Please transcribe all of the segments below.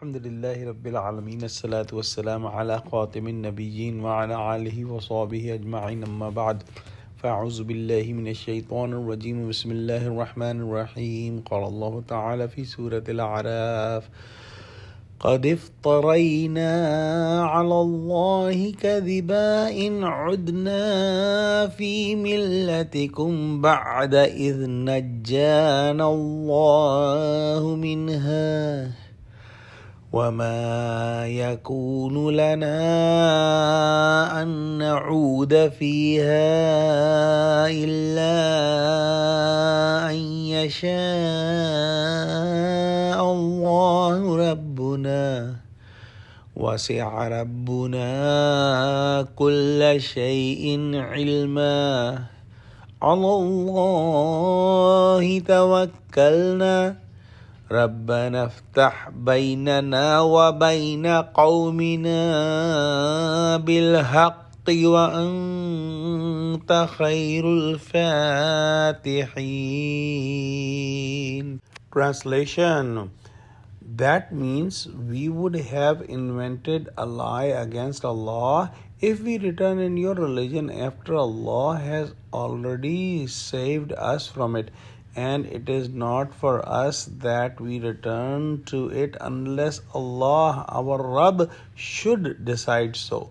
Alhamdulillahi Rabbil Alameen, as-salatu was-salamu ala khatimin nabiyyin wa ala alihi wa sahbihi ajma'in, amma ba'd. فأعوذ بالله من الشيطان الرجيم بسم الله الرحمن الرحيم قال الله تعالى في سورة الأعراف قد افترينا على الله كذبا إن عدنا في ملتكم بعد إذ نجانا الله منها وما يكون لنا أن نعود فيها إلا أن يشاء الله ربنا وسع ربنا كل شيء علما على الله توكلنا ربنا افتح بيننا وبين قومنا بالحق وأنت خير الفاتحين. Translation: That means we would have invented a lie against Allah if we return in your religion after Allah has already saved us from it. And it is not for us that we return to it unless Allah, our Rabb, should decide so.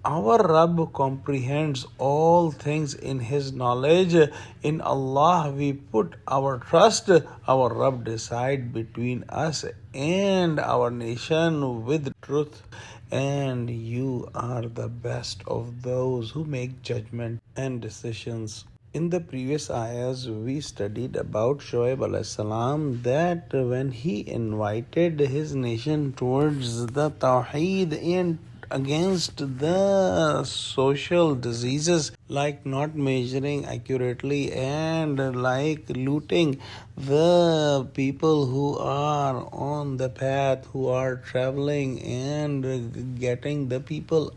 Our Rabb comprehends all things in His knowledge. In Allah we put our trust. Our Rabb decide between us and our nation with truth. And you are the best of those who make judgment and decisions. In the previous ayahs, we studied about Shoaib alayhi salam, that when he invited his nation towards the Tawheed and against the social diseases like not measuring accurately and like looting the people who are on the path, who are traveling and getting the people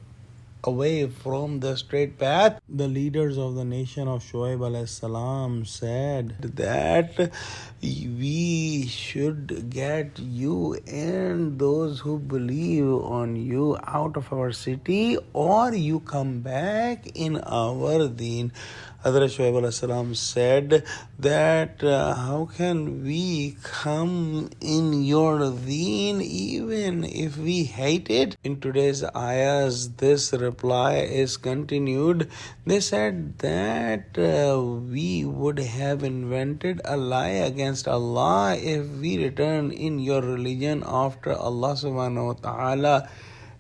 away from the straight path, the leaders of the nation of Shoaib alayhi salam said that we should get you and those who believe on you out of our city, or you come back in our deen. Hazrat Shoaib alayhi salam said that how can we come in your deen even if we hate it? In today's ayahs, this reply is continued. They said that we would have invented a lie against Allah if we return in your religion after Allah subhanahu wa ta'ala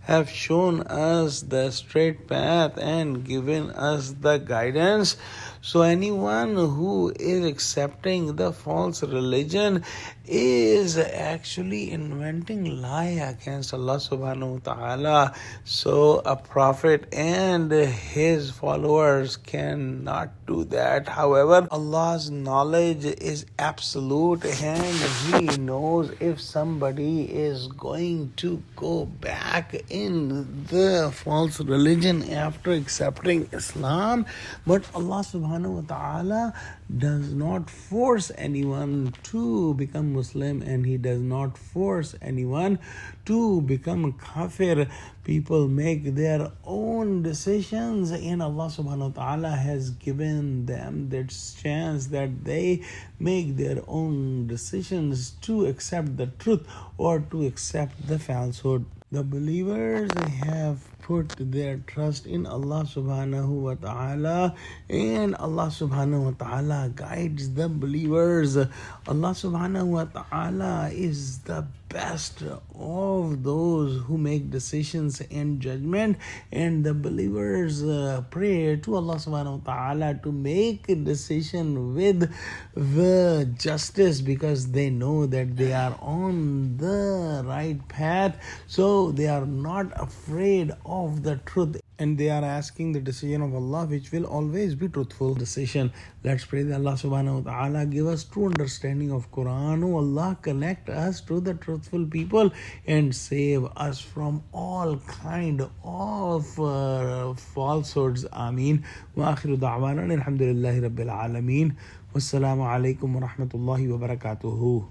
have shown us the straight path and given us the guidance. So anyone who is accepting the false religion is actually inventing lie against Allah subhanahu wa ta'ala. So a prophet and his followers cannot do that. However, Allah's knowledge is absolute and He knows if somebody is going to go back in the false religion after accepting Islam. But Allah subhanahu wa ta'ala does not force anyone to become Muslim, and He does not force anyone to become kafir. People make their own decisions, and Allah subhanahu wa ta'ala has given them that chance that they make their own decisions to accept the truth or to accept the falsehood. The believers have put their trust in Allah subhanahu wa ta'ala, and Allah subhanahu wa ta'ala guides the believers. Allah subhanahu wa ta'ala is the best of those who make decisions and judgment, and the believers pray to Allah subhanahu wa ta'ala to make a decision with the justice, because they know that they are on the right path, so they are not afraid of the truth, and they are asking the decision of Allah, which will always be truthful decision. Let's pray that Allah subhanahu wa ta'ala give us true understanding of Quran. Oh Allah, connect us to the truthful people and save us from all kind of falsehoods. Ameen. Wa akhiru da'wana alhamdulillahi rabbil alameen. Wassalamu alaikum wa rahmatullahi wa barakatuhu.